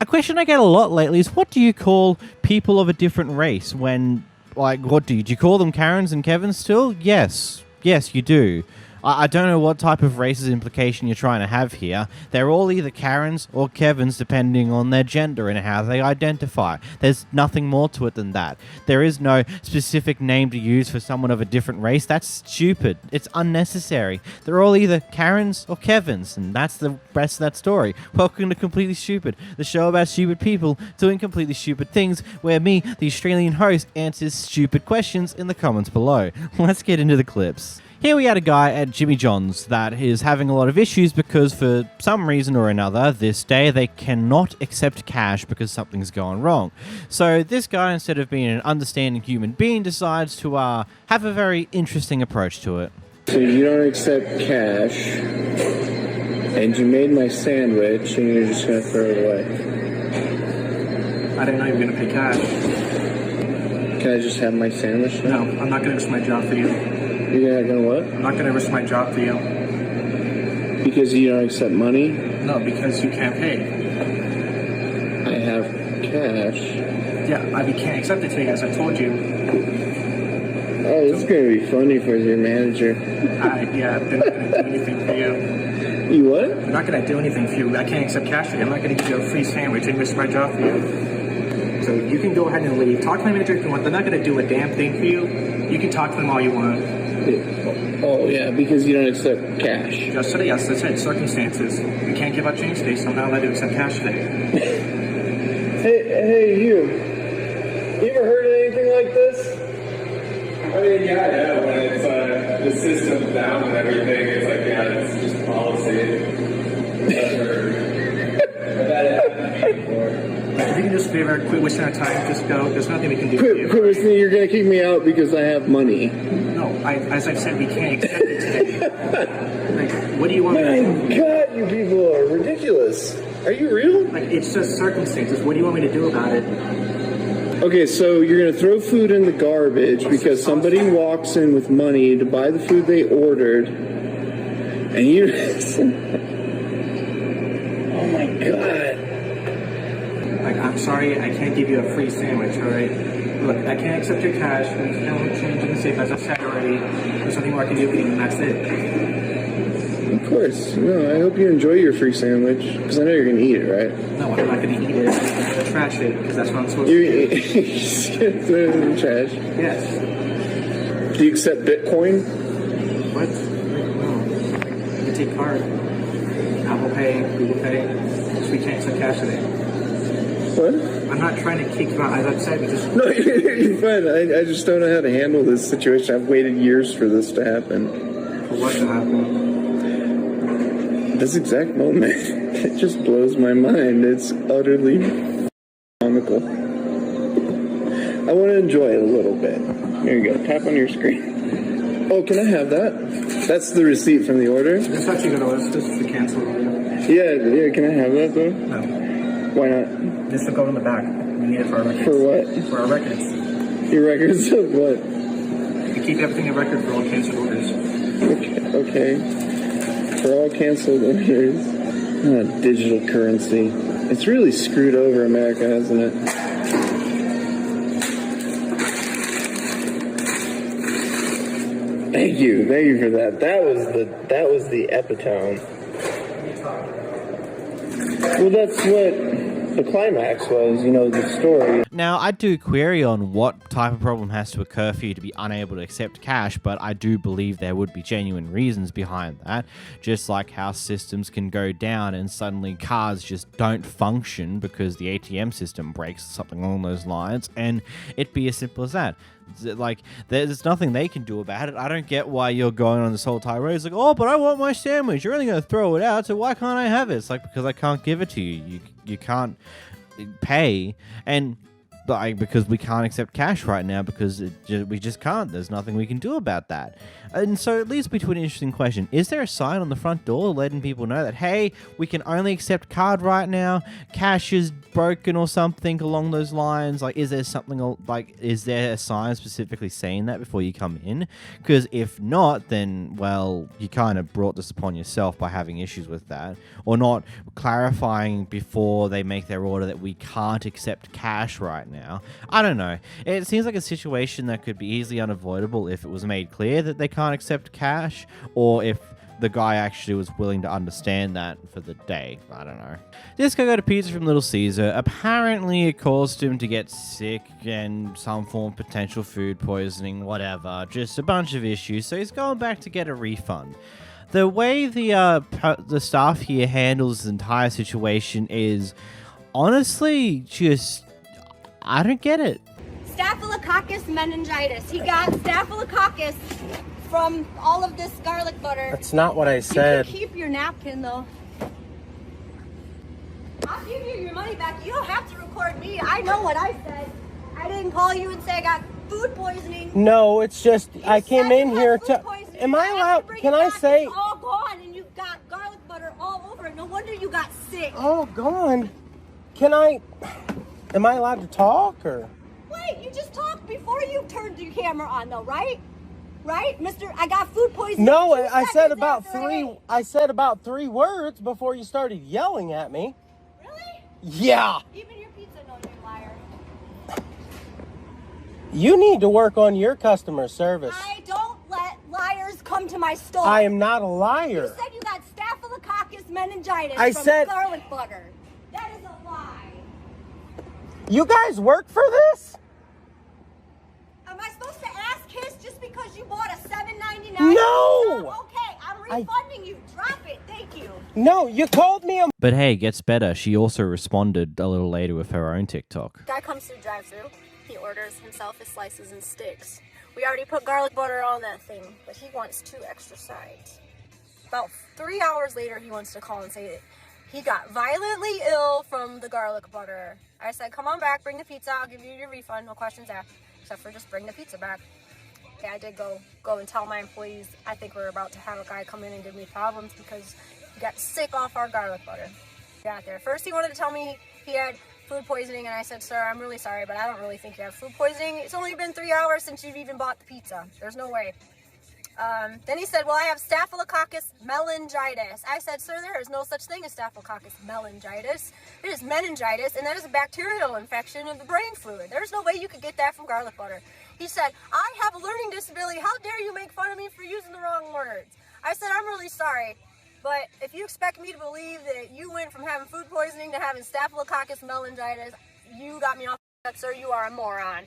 A question I get a lot lately is, what do you call people of a different race when, like, what do you call them Karens and Kevins still? Yes, you do. I don't know what type of racist implication you're trying to have here. They're all either Karens or Kevins depending on their gender and how they identify. There's nothing more to it than that. There is no specific name to use for someone of a different race. That's stupid. It's unnecessary. They're all either Karens or Kevins, and that's the rest of that story. Welcome to Completely Stupid, the show about stupid people doing completely stupid things, where me, the Australian host, answers stupid questions in the comments below. Let's get into the clips. Here we had a guy at Jimmy John's that is having a lot of issues because for some reason or another this day they cannot accept cash because something's gone wrong. So this guy, instead of being an understanding human being, decides to have a very interesting approach to it. So you don't accept cash, and you made my sandwich, and you're just going to throw it away. I didn't know you were going to pay cash. Can I just have my sandwich now? No, I'm not going to risk my job for you. You're not gonna what? I'm not going to risk my job for you. Because you don't accept money? No, because you can't pay. I have cash. Yeah, I can't accept it today, as I told you. Oh, this is gonna be funny for your manager. They're not going to do anything for you. You what? They're not going to do anything for you. I can't accept cash today. I'm not going to give you a free sandwich and risk my job for you. So you can go ahead and leave. Talk to my manager if you want. They're not going to do a damn thing for you. You can talk to them all you want. Oh, yeah, because you don't accept cash. Just today, yes, that's it. Circumstances. We can't give out change today, so I'm not allowed to accept cash today. Hey, you. You ever heard of anything like this? I mean, yeah, when it's the system's down and everything, it's like, yeah, it's just policy. I've had it happen to me before. If you can just favor, quit wasting our time, just go. There's nothing we can do for you. Quit with me, you're gonna kick me out because I have money. No, as I've said, we can't accept it today. Like, what do you want me to do? My God, you people are ridiculous. Are you real? Like, it's just circumstances. What do you want me to do about it? Okay, so you're gonna throw food in the garbage because somebody walks in with money to buy the food they ordered, and you... Oh my God. Like, I'm sorry, I can't give you a free sandwich, alright? Look, I can't accept your cash. There's no change in the safe, as I've said already. There's nothing more I can do for you, and that's it. Of course. No, I hope you enjoy your free sandwich, because I know you're going to eat it, right? No, I'm not going to eat it. I'm going to trash it, because that's what I'm supposed to do. You're just going to throw it in the trash? Yes. Do you accept Bitcoin? What? No. You can take card. Apple Pay, Google Pay. So we can't accept cash today. What? I'm not trying to kick you out. As I've said, we just... No, you're fine. I just don't know how to handle this situation. I've waited years for this to happen. For what to happen? This exact moment, it just blows my mind. It's utterly comical. I want to enjoy it a little bit. Here you go. Tap on your screen. Oh, can I have that? That's the receipt from the order? This actually got a list. This is the cancel order. Yeah, can I have that, though? No. Why not? This will go in the back. We need it for our records. For what? For our records. Your records of what? We keep everything in record for all canceled orders. Okay. For all canceled orders. Digital currency. It's really screwed over America, hasn't it? Thank you for that. That was the epitome. Well, that's what the climax was, the story. Now, I do query on what type of problem has to occur for you to be unable to accept cash, but I do believe there would be genuine reasons behind that. Just like how systems can go down and suddenly cards just don't function because the ATM system breaks, something along those lines, and it'd be as simple as that. Like, there's nothing they can do about it. I don't get why you're going on this whole tirade. It's like, oh, but I want my sandwich. You're only going to throw it out, so why can't I have it? It's like, because I can't give it to you. You can't pay. And like, because we can't accept cash right now because we just can't. There's nothing we can do about that. And so it leads me to an interesting question. Is there a sign on the front door letting people know that, hey, we can only accept card right now, cash is broken or something along those lines? Like, is there something, like, is there a sign specifically saying that before you come in? Because if not, then, well, you kind of brought this upon yourself by having issues with that, or not clarifying before they make their order that we can't accept cash right now. I don't know. It seems like a situation that could be easily unavoidable if it was made clear that they can't accept cash, or if the guy actually was willing to understand that for the day. I don't know. This guy got a pizza from Little Caesar. Apparently it caused him to get sick and some form of potential food poisoning, whatever. Just a bunch of issues. So he's going back to get a refund. The way the staff here handles the entire situation is honestly just, I don't get it. Staphylococcus meningitis. He got staphylococcus from all of this garlic butter. That's not what I said. You can keep your napkin though. I'll give you your money back. You don't have to record me. I know what I said. I didn't call you and say I got food poisoning. No, it's just I came in here to. Am I allowed? Can I say? It's all gone, and you've got garlic butter all over it. No wonder you got sick. Oh, gone. Can I? Am I allowed to talk or? Wait, you just talked before you turned your camera on, though, right? Right, Mister? I got food poisoning. No, I said about three. I said about 3 words before you started yelling at me. Really? Yeah. Even your pizza knows you liar. You need to work on your customer service. I don't let liars come to my store. I am not a liar. You said you got staphylococcus meningitis I from said garlic butter. That is a lie. You guys work for this? Am I supposed to ask his just because you bought a $7.99? No. Okay, I'm refunding you. Drop it. Thank you. No, you called me a. But hey, it gets better. She also responded a little later with her own TikTok. Guy comes through drive-thru. He orders himself his slices and sticks. We already put garlic butter on that thing, but he wants 2 extra sides. About 3 hours later, he wants to call and say that he got violently ill from the garlic butter. I said, come on back, bring the pizza, I'll give you your refund, no questions asked, except for just bring the pizza back. Okay, I did go and tell my employees, I think we're about to have a guy come in and give me problems because he got sick off our garlic butter. Got there. First, he wanted to tell me he had food poisoning, and I said, sir, I'm really sorry, but I don't really think you have food poisoning. It's only been 3 hours since you've even bought the pizza. There's no way. Then he said, well, I have staphylococcus meningitis. I said, sir, there is no such thing as staphylococcus meningitis. It is meningitis, and that is a bacterial infection of the brain fluid. There's no way you could get that from garlic butter. He said, I have a learning disability. How dare you make fun of me for using the wrong words? I said, I'm really sorry, but if you expect me to believe that you went from having food poisoning to having staphylococcus meningitis, you got me off that, sir. You are a moron.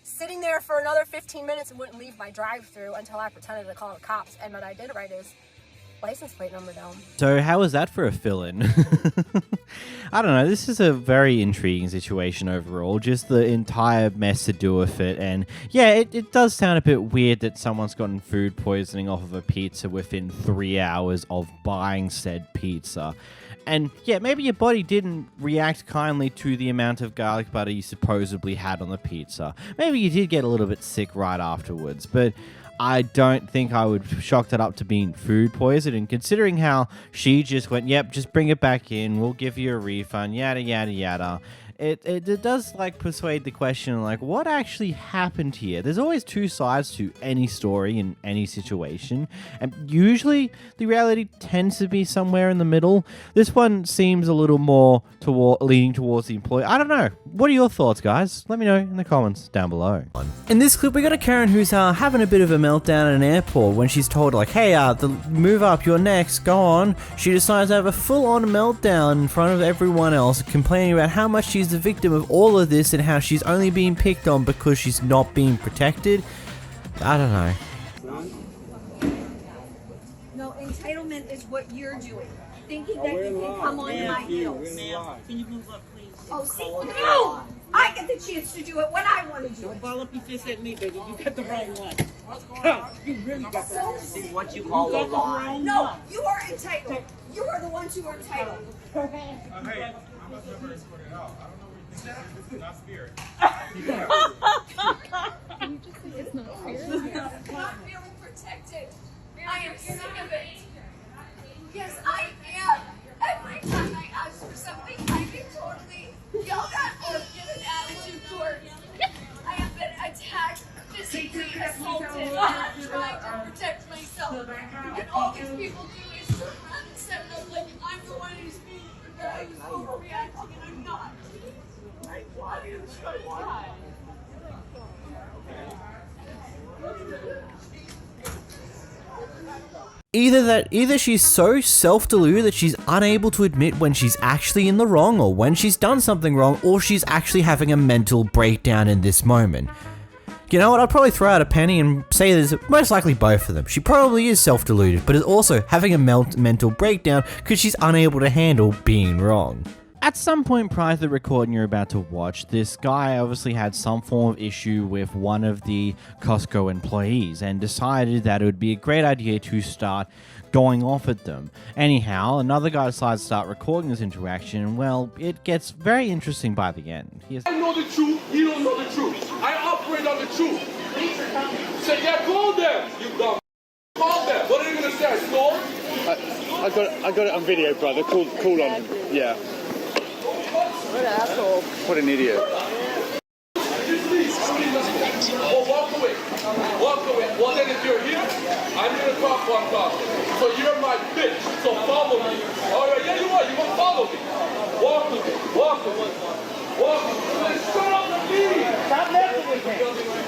Sitting there for another 15 minutes and wouldn't leave my drive-thru until I pretended to call the cops, and what I did write his license plate number down. So how was that for a fill-in? I don't know. This is a very intriguing situation overall. Just the entire mess to do with it. And yeah, it does sound a bit weird that someone's gotten food poisoning off of a pizza within 3 hours of buying said pizza. And yeah, maybe your body didn't react kindly to the amount of garlic butter you supposedly had on the pizza. Maybe you did get a little bit sick right afterwards, but I don't think I would chalk that up to being food poisoning, considering how she just went, yep, just bring it back in, we'll give you a refund, yada, yada, yada. It does, like, persuade the question, like, what actually happened here? There's always 2 sides to any story in any situation, and usually the reality tends to be somewhere in the middle. This one seems a little more leaning towards the employee. I don't know. What are your thoughts, guys? Let me know in the comments down below. In this clip, we got a Karen who's having a bit of a meltdown at an airport when she's told, like, hey, move up, you're next, go on. She decides to have a full-on meltdown in front of everyone else, complaining about how much she's the victim of all of this and how she's only being picked on because she's not being protected. I don't know. No, entitlement is what you're doing. Thinking that you can come on my heels. Can you move up, please? Oh, see? No! I get the chance to do it when I want to do Don't it. ball up your fist at me, baby. You got the wrong one. You really got the wrong one. See what you call a lie. No, you are entitled. You are the ones who are entitled. Hey, I'm about to put it out. I don't know what Not feeling protected. I am sick of it. Yes, I am. Every time I ask for something, I get totally yelled at or get an attitude towards. I have been attacked, physically assaulted. I'm trying to protect myself. And all these people do is turn around and set it up like I'm the one who's being overreacting, and I'm not. Why? Either she's so self-deluded that she's unable to admit when she's actually in the wrong or when she's done something wrong, or she's actually having a mental breakdown in this moment. You know what, I'd probably throw out a penny and say there's most likely both of them. She probably is self-deluded, but is also having a mental breakdown because she's unable to handle being wrong. At some point prior to the recording you're about to watch, this guy obviously had some form of issue with one of the Costco employees and decided that it would be a great idea to start going off at them. Anyhow, another guy decides to start recording this interaction, and well, it gets very interesting by the end. I know the truth, you don't know the truth. I operate on the truth. Say, yeah, call them, you dumb. Call them. What are you going to say, I stole? I got it on video, brother. Call on him. Yeah. What an asshole. What an idiot. Oh, walk away. Walk away. Well, then if you're here, I'm going to talk one talk. So you're my bitch. So follow me. All right, yeah, you are. You will follow me. Walk away. Walk away. Walk away. Shut up and leave. Stop messing with me.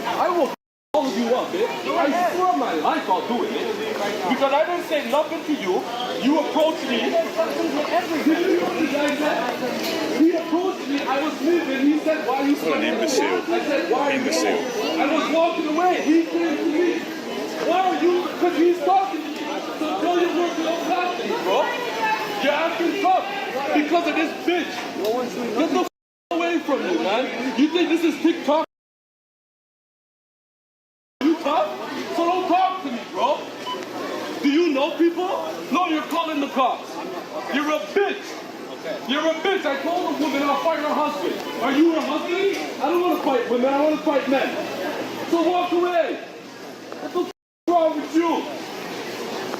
I will all of you up, bitch. I swear my life I'll do it, bitch. Because I didn't say nothing to you. You approached me. Did you hear what the guy said? He approached me. I was leaving. He said, why are you What an imbecile. I said, why are you Imbecile. I was walking away. He came to me. Why are you? Because he's talking to me. So tell your work don't talk to me, bro. You're acting tough because of this bitch. Get the away from me, man. You think this is TikTok? You tough? So don't talk to me, bro. Do you know people? No, you're calling the cops. You're a bitch. You're a bitch. I told a woman I'll fight her husband. Are you her husband? I don't want to fight women. I want to fight men. So walk away. What the f is wrong with you?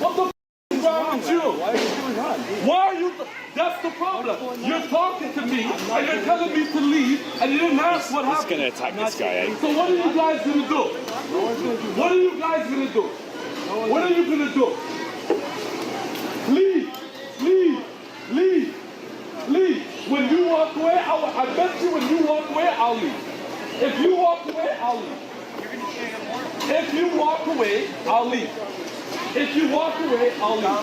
What the f is wrong with you? Why are you doing that? Why are you? That's the problem. You're talking to me and you're telling me to leave and you didn't ask what happened. He's going to attack this guy, eh? So what are you guys going to do? What are you guys going to do? What are you going to do? Leave. Leave. Leave. Leave. When you walk away, I bet you when you walk away, I'll leave. If you walk away, I'll leave. If you walk away, I'll leave. If you walk away, I'll leave.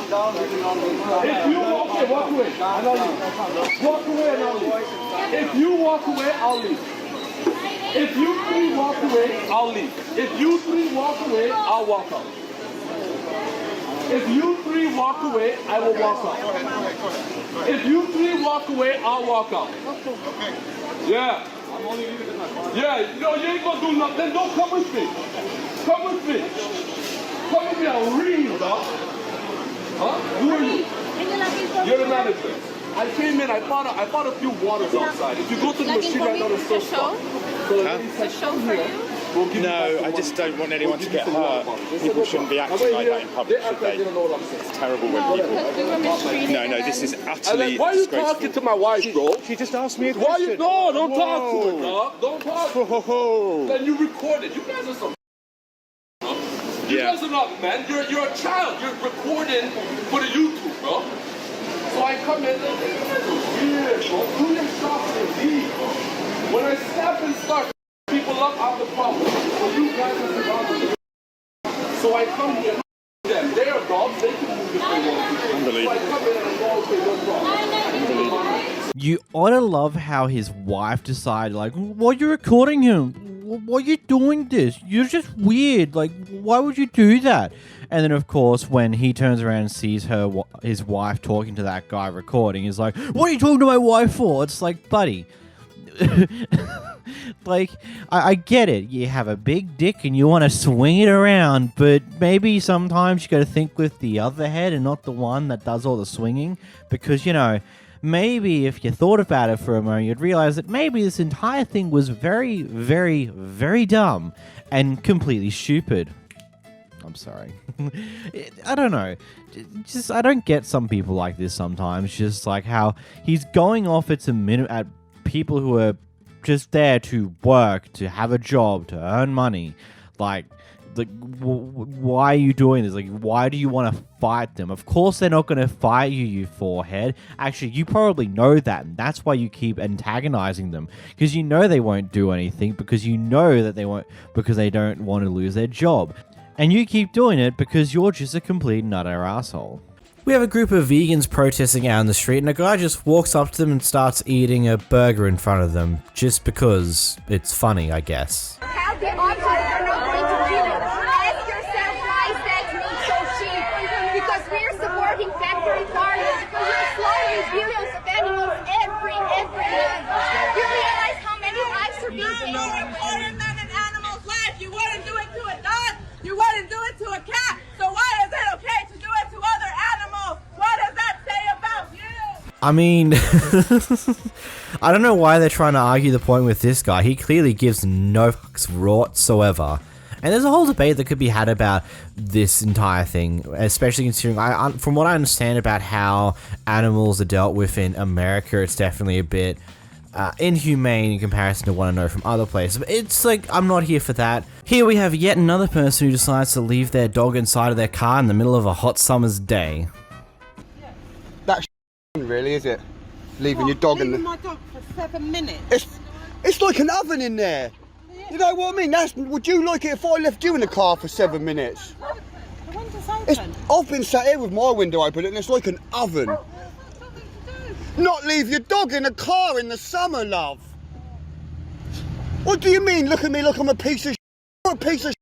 If you walk away, walk away, and I'll leave. Walk away and I'll leave. If you walk away, I'll leave. If you three walk away, I'll leave. If you three walk away, I'll walk out. If you three walk away, I will walk out. If you three walk away, I'll walk out. Yeah. Yeah, no, you ain't gonna do nothing. Then don't come with me. Come with me. Come with me, I'll read you, dog. Huh? Who are you? You're the manager. I came in, I bought a few waters outside. If you go to the machine right now, there's still stuff. So Huh? Show for you? No, I just don't want anyone to get hurt. People shouldn't be acting like that in public, should they? It's terrible when people... Because we were mistreating No, this is utterly why are you disgraceful. talking to my wife, bro? She just asked me a Why question. you? No, don't talk to her, dog. Don't talk to her. Whoa. Then you record it. You guys are some... You guys are not men. You're a child. You're recording for the YouTube, bro. So I come in and weird, bro. Do your stuff and leave, bro. When I step and start people up, I'm the problem. So you guys are the problem. So I come here them. They are dogs. They can move if they want to. Unbelievable. So I come in and I go, okay, no problem. You ought to love how his wife decided, like, why are you recording him? Why are you doing this? You're just weird. Like, why would you do that? And then, of course, when he turns around and sees his wife talking to that guy recording, he's like, what are you talking to my wife for? It's like, buddy. Like, I get it. You have a big dick and you want to swing it around, but maybe sometimes you got to think with the other head and not the one that does all the swinging. Because, you know, maybe if you thought about it for a moment, you'd realize that maybe this entire thing was very, very, very dumb and completely stupid. I'm sorry. I don't know. Just I don't get some people like this sometimes. Just like how he's going off at people who are just there to work, to have a job, to earn money. Like why are you doing this? Like, why do you want to fight them? Of course they're not going to fight you, you forehead. Actually, you probably know that, and that's why you keep antagonizing them. Because you know they won't do anything, because you know that they won't, because they don't want to lose their job. And you keep doing it because you're just a complete nutter asshole. We have a group of vegans protesting out in the street, and a guy just walks up to them and starts eating a burger in front of them, just because it's funny, I guess. How the objects are not going to kill it? Ask yourself why is that meat so cheap? Because we're supporting factory farmers, because we're slaughtering billions of animals every year. You realize how many lives are being taken? No, important than an animal's life. You wouldn't do it to a dog. You wouldn't do it to a cat. So why is it okay to do it to other animals? What does that say about you? I mean, I don't know why they're trying to argue the point with this guy. He clearly gives no fucks whatsoever. And there's a whole debate that could be had about this entire thing, especially considering, from what I understand about how animals are dealt with in America, it's definitely a bit inhumane in comparison to what I know from other places. But it's like, I'm not here for that. Here we have yet another person who decides to leave their dog inside of their car in the middle of a hot summer's day. That's really, is it? Leaving your dog in the... my dog for 7 minutes. It's like an oven in there. You know what I mean? Would you like it if I left you in the car for 7 minutes? The window's open. I've been sat here with my window open and it's like an oven. Not leave your dog in a car in the summer, love. What do you mean? Look at me like I'm a piece of You're a piece of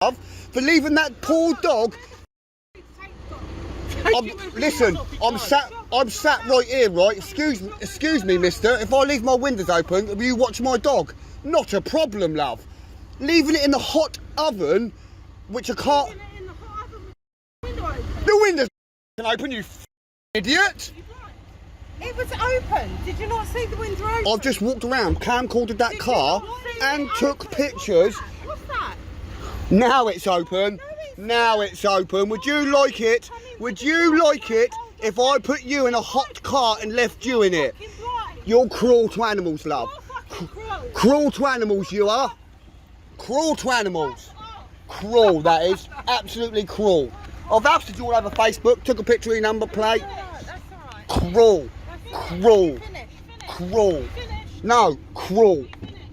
love, for leaving that poor dog. Listen, I'm sat right here, right? Excuse me, mister. If I leave my windows open, will you watch my dog? Not a problem, love. Leaving it in the hot oven, which I can't... The window's open, you idiot! It was open. Did you not see the window open? I've just walked around, camcorded that car, and took pictures. What's that? Now it's open. Now it's open. Would you like it? Would you like it if I put you in a hot car and left you in it? You're cruel to animals, love. Cruel to animals, you are. Cruel to animals. Cruel, that is. Absolutely crual. I've ousted you all over Facebook, took a picture of your number plate. Cruel. Cruel. Cruel. No, cruel.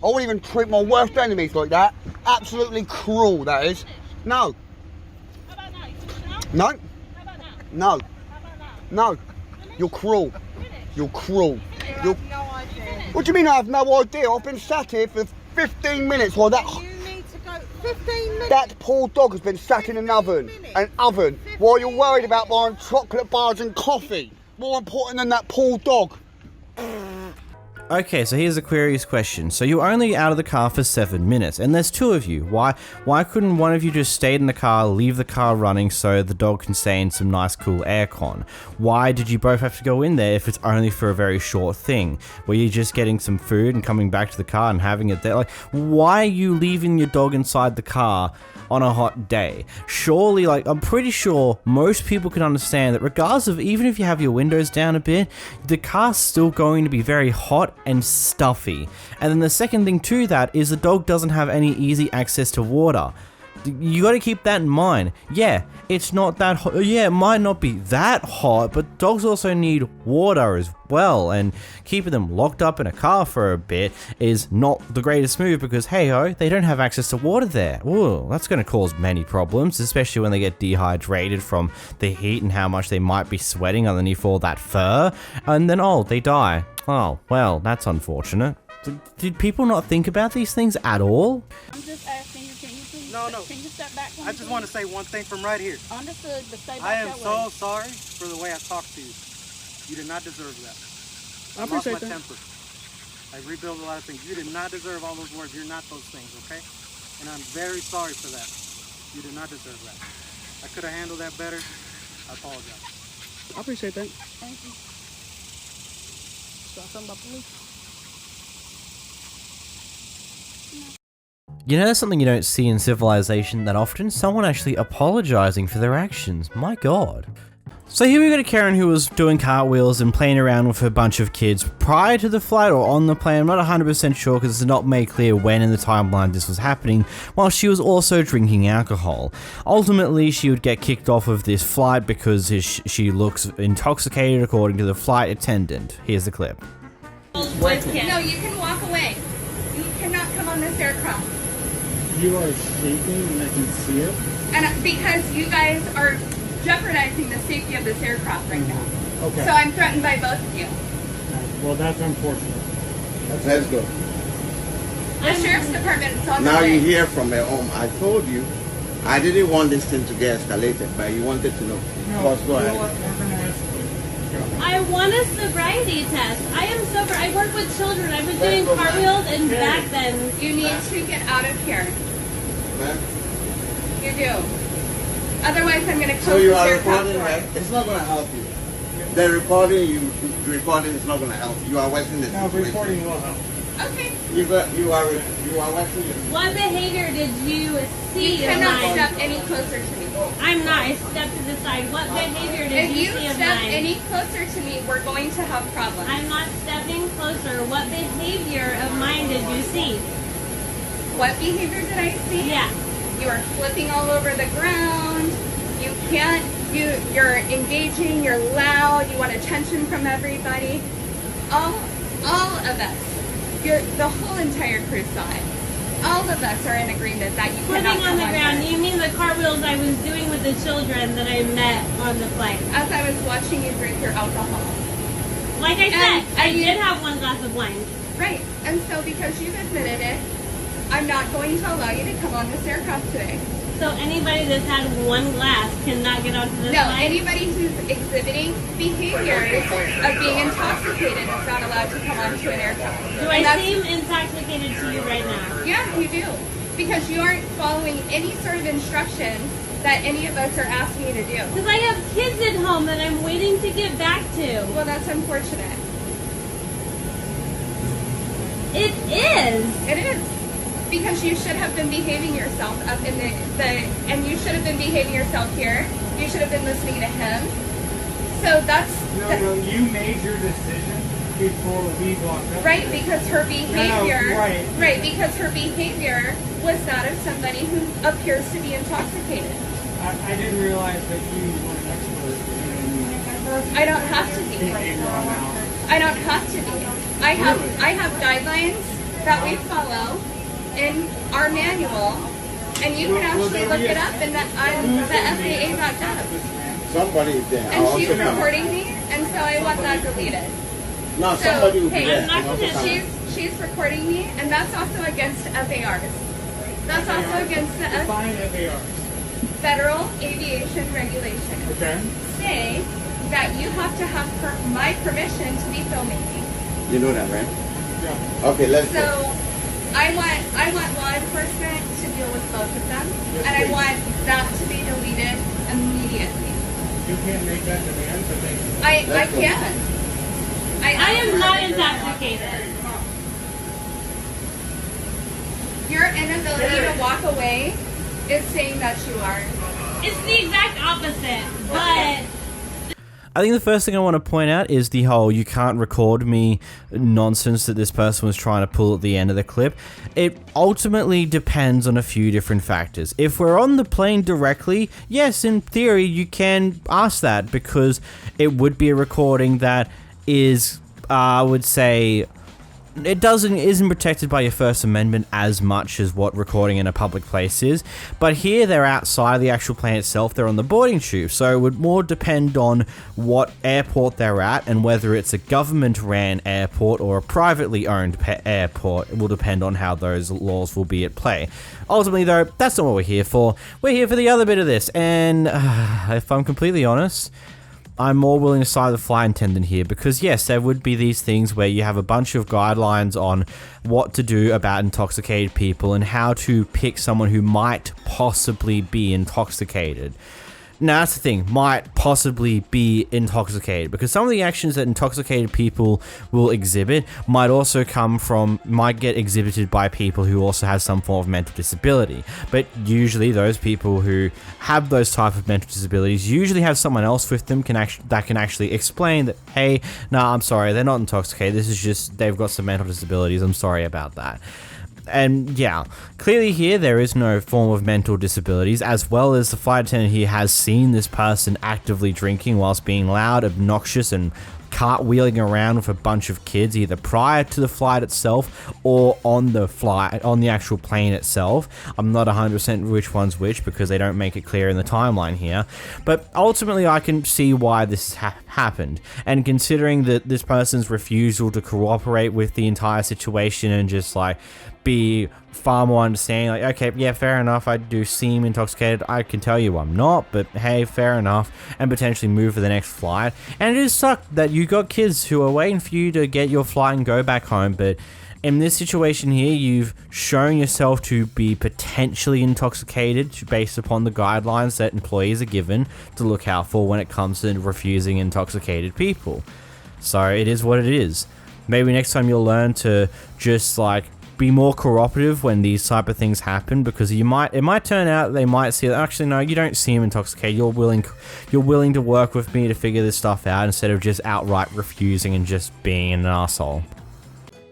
I wouldn't even treat my worst enemies like that. Absolutely cruel, that is. No. No. No. No. You're cruel. You're cruel. You're... What do you mean I have no idea? I've been sat here for 15 minutes while that... You need to go 15 minutes. That poor dog has been sat in an oven. While you're worried about buying chocolate bars and coffee. More important than that poor dog. Okay, so here's a curious question. So you're only out of the car for 7 minutes, and there's two of you. Why couldn't one of you just stay in the car, leave the car running so the dog can stay in some nice cool aircon? Why did you both have to go in there if it's only for a very short thing? Were you just getting some food and coming back to the car and having it there? Like, why are you leaving your dog inside the car on a hot day? Surely, like, I'm pretty sure most people can understand that regardless of, even if you have your windows down a bit, the car's still going to be very hot and stuffy. And then the second thing to that is the dog doesn't have any easy access to water. You got to keep that in mind. Yeah, it's not that hot. Yeah, it might not be that hot, but dogs also need water as well. And keeping them locked up in a car for a bit is not the greatest move because, hey ho, they don't have access to water there. Ooh, that's going to cause many problems, especially when they get dehydrated from the heat and how much they might be sweating underneath all that fur. And then, oh, they die. Oh, well, that's unfortunate. Did people not think about these things at all? I'm just asking you, can you please can you step back? I just want to say one thing from right here. Understood, but stay back I am that so way. sorry for the way I talked to you. You did not deserve that. I appreciate lost my that. temper. I rebuilt a lot of things. You did not deserve all those words. You're not those things, okay? And I'm very sorry for that. You did not deserve that. I could have handled that better. I apologize. I appreciate that. Thank you. got something about police? You know, there's something you don't see in civilization that often, someone actually apologizing for their actions. My god. So here we got a Karen who was doing cartwheels and playing around with a bunch of kids prior to the flight or on the plane. I'm not 100% sure because it's not made clear when in the timeline this was happening, while she was also drinking alcohol. Ultimately, she would get kicked off of this flight because she looks intoxicated according to the flight attendant. Here's the clip. No, you can walk away. You cannot come on this aircraft. You are shaking and I can see it. And because you guys are jeopardizing the safety of this aircraft right now. Okay. So I'm threatened by both of you. Well, that's unfortunate. Let's go. The sheriff's department is on the Now way. you hear from her home. I told you, I didn't want this thing to get escalated, but you wanted to know. Let's go ahead. I want a sobriety test. I am sober. I work with children. I was doing cartwheels and back then. You need to get out of here. You do. Otherwise, I'm going to close So you this are aircraft recording, door. right? It's not going to help you. The recording is not going to help. You are wasting the No, situation. recording will help. Okay. You are wasting it. What behavior did you see? You cannot of mine? step any closer to me. I'm not. I stepped to the side. What behavior did If you you see of step mine? any closer to me, we're going to have problems. I'm not stepping closer. What behavior of mine did you see? What behavior did I see? Yeah. You are flipping all over the ground. You can't. You're engaging. You're loud. You want attention from everybody. All of us. The whole entire crew saw it. All of us are in agreement that you Flipping cannot on the come ground. here. You mean the cartwheels I was doing with the children that I met on the plane? As I was watching you drink your alcohol. Like I said, I you did have one glass of wine. Right. And so because you've admitted it, I'm not going to allow you to come on this aircraft today. So anybody that's had one glass cannot get onto this No, plane? anybody who's exhibiting behaviors of being intoxicated is not allowed to come onto an aircraft. Do And I that's- seem intoxicated to you right now? Yeah, you do. Because you aren't following any sort of instructions that any of us are asking you to do. Because I have kids at home that I'm waiting to get back to. Well, that's unfortunate. It is. It is. Because you should have been behaving yourself up in and you should have been behaving yourself here. You should have been listening to him. So that's No, you made your decision before we walked up. right, because her behavior right. because her behavior was that of somebody who appears to be intoxicated. I didn't realize that you were an expert in I don't have to be. behavioral analysis. I don't have to be. I have guidelines that we follow in our manual, and you can actually look it up in on the FAA.gov. Somebody is there. And she's recording me, and so I want that deleted. No, So, somebody will be hey, there. I'm not gonna, she's recording me, and that's also against FARs. That's also against the Define FAR. Federal Aviation Regulations. Okay. Say that you have to have my permission to be filming me. You know that, right? Yeah. Okay, let's So go. I want law enforcement to deal with both of them, and I want that to be deleted immediately. You can't make that demand, but they I can. I am not intoxicated. Your inability to walk away is saying that you are. It's the exact opposite, but I think the first thing I want to point out is the whole "you can't record me" nonsense that this person was trying to pull at the end of the clip. It ultimately depends on a few different factors. If we're on the plane directly, yes, in theory, you can ask that because it would be a recording that is, I would say, it isn't protected by your First Amendment as much as what recording in a public place is, but here they're outside the actual plane itself, they're on the boarding tube, so it would more depend on what airport they're at and whether it's a government-ran airport or a privately owned airport. It will depend on how those laws will be at play. Ultimately, though, that's not what we're here for. We're here for the other bit of this, and if I'm completely honest, I'm more willing to side with the flight attendant here because, yes, there would be these things where you have a bunch of guidelines on what to do about intoxicated people and how to pick someone who might possibly be intoxicated. Now, that's the thing, might possibly be intoxicated, because some of the actions that intoxicated people will exhibit might get exhibited by people who also have some form of mental disability. But usually those people who have those type of mental disabilities usually have someone else with them that can actually explain that, hey, I'm sorry, they're not intoxicated, this is just, they've got some mental disabilities, I'm sorry about that. And yeah, clearly here there is no form of mental disabilities, as well as the flight attendant here has seen this person actively drinking whilst being loud, obnoxious, and cartwheeling around with a bunch of kids, either prior to the flight itself or on the actual plane itself. I'm not 100% which one's which because they don't make it clear in the timeline here, but ultimately I can see why this happened. And considering that this person's refusal to cooperate with the entire situation and just like be far more understanding, like, okay, yeah, fair enough, I do seem intoxicated, I can tell you I'm not, but hey, fair enough, and potentially move for the next flight. And it is sucked that you got kids who are waiting for you to get your flight and go back home, but in this situation here, you've shown yourself to be potentially intoxicated based upon the guidelines that employees are given to look out for when it comes to refusing intoxicated people. So it is what it is. Maybe next time you'll learn to just like be more cooperative when these type of things happen, because it might turn out they might see that actually no, you don't seem intoxicated, you're willing to work with me to figure this stuff out instead of just outright refusing and just being an asshole.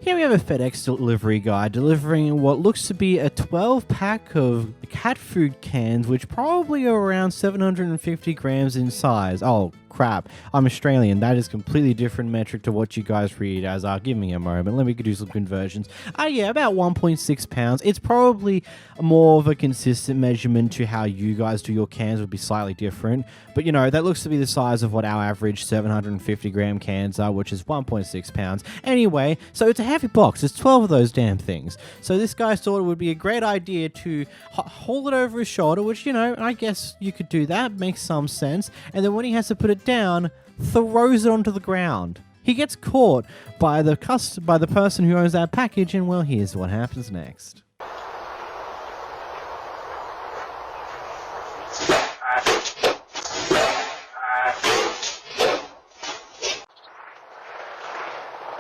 Here we have a FedEx delivery guy delivering what looks to be a 12-pack of cat food cans, which probably are around 750 grams in size. Oh, crap. I'm Australian. That is completely different metric to what you guys read as. Give me a moment. Let me do some conversions. Yeah, about 1.6 pounds. It's probably more of a consistent measurement to how you guys do your cans, would be slightly different. But, you know, that looks to be the size of what our average 750 gram cans are, which is 1.6 pounds. Anyway, so it's a heavy box. There's 12 of those damn things. So this guy thought it would be a great idea to haul it over his shoulder, which, you know, I guess you could do that. Makes some sense. And then when he has to put it down, throws it onto the ground. He gets caught by the person who owns that package, and well, here's what happens next.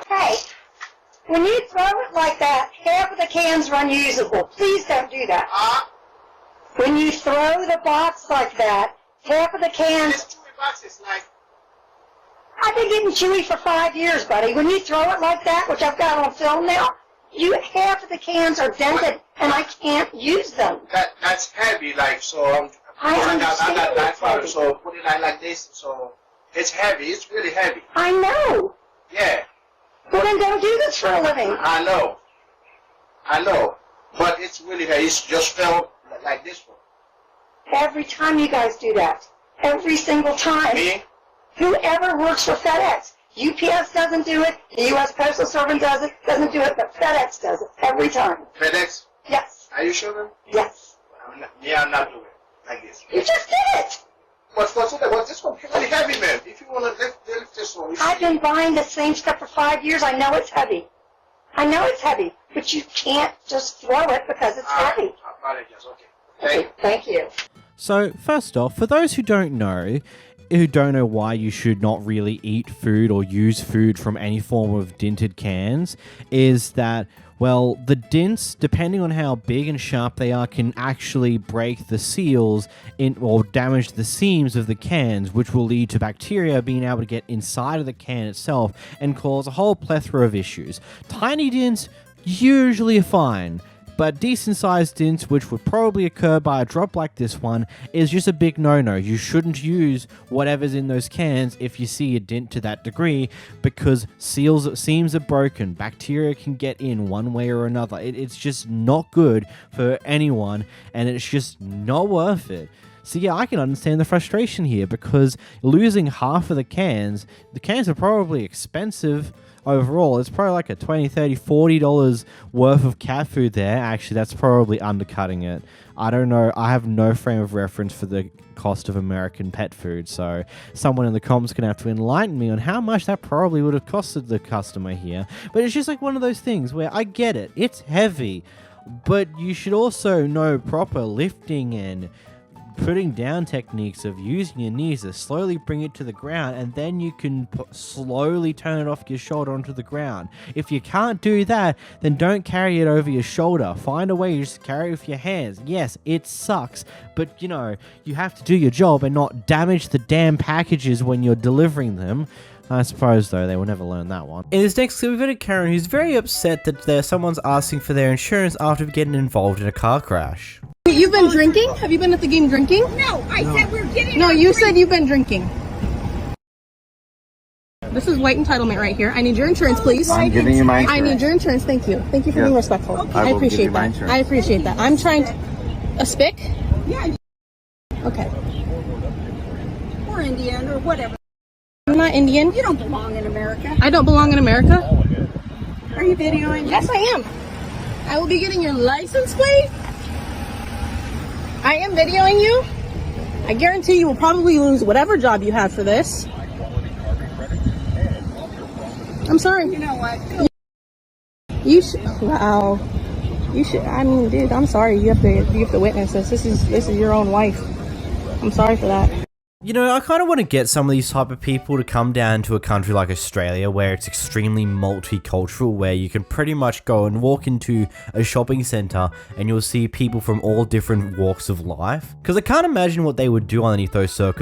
Hey, when you throw it like that, half of the cans are unusable. Please don't do that. When you throw the box like that, half of the cans... I've been getting chewy for 5 years, buddy. When you throw it like that, which I've got on film now, half of the cans are dented, and I can't use them. That's heavy, like, so I understand that far, so put it like this, so it's heavy, it's really heavy. I know. Yeah. Well, then don't do this for a living. I know, but it's really heavy, it's just fell like this one. Every time you guys do that. Every single time. Me? Whoever works for FedEx. UPS doesn't do it, the U.S. Postal Service doesn't do it, but FedEx does it every time. FedEx? Yes. Are you sure, man? Yes. I'm not doing it like this. You just did it! What's this one really heavy, man? If you want to lift this one. I've been buying the same stuff for 5 years. I know it's heavy. But you can't just throw it because it's heavy. I apologize, okay. Thank you. So, first off, for those who don't know why you should not really eat food or use food from any form of dinted cans, is that, well, the dints, depending on how big and sharp they are, can actually break the seals or damage the seams of the cans, which will lead to bacteria being able to get inside of the can itself and cause a whole plethora of issues. Tiny dints usually are fine, but decent-sized dints, which would probably occur by a drop like this one, is just a big no-no. You shouldn't use whatever's in those cans if you see a dint to that degree, because seams are broken. Bacteria can get in one way or another. It's just not good for anyone, and it's just not worth it. So yeah, I can understand the frustration here, because losing half of the cans are probably expensive. Overall, it's probably like a $20, $30, $40 worth of cat food there. Actually, that's probably undercutting it. I don't know. I have no frame of reference for the cost of American pet food, so someone in the comments can have to enlighten me on how much that probably would have costed the customer here. But it's just like one of those things where I get it. It's heavy, but you should also know proper lifting and putting down techniques of using your knees to slowly bring it to the ground, and then you can slowly turn it off your shoulder onto the ground. If you can't do that, then don't carry it over your shoulder. Find a way to just carry it with your hands. Yes, it sucks, but you know, you have to do your job and not damage the damn packages when you're delivering them. I suppose, though, they will never learn that one. In this next clip, we've got a Karen who's very upset that someone's asking for their insurance after getting involved in a car crash. You've been drinking? Have you been at the game drinking? No, I said we're getting. No, you said you've been drinking. This is white entitlement right here. I need your insurance, please. I'm giving you my insurance. I need your insurance. Thank you. Thank you for being respectful. Okay. I will appreciate give you my that. insurance. I appreciate that. I'm trying to... A spick? Yeah. Okay. Or Indian or whatever. I'm not Indian. You don't belong in America. I don't belong in America? Are you videoing? Yes, I am. I will be getting your license plate. I am videoing you. I guarantee you will probably lose whatever job you have for this. I'm sorry. You know what? You should. Wow. You should. I mean, dude, I'm sorry. You have to witness this. This is your own wife. I'm sorry for that. You know, I kind of want to get some of these type of people to come down to a country like Australia where it's extremely multicultural, where you can pretty much go and walk into a shopping centre and you'll see people from all different walks of life. Because I can't imagine what they would do underneath those circumstances.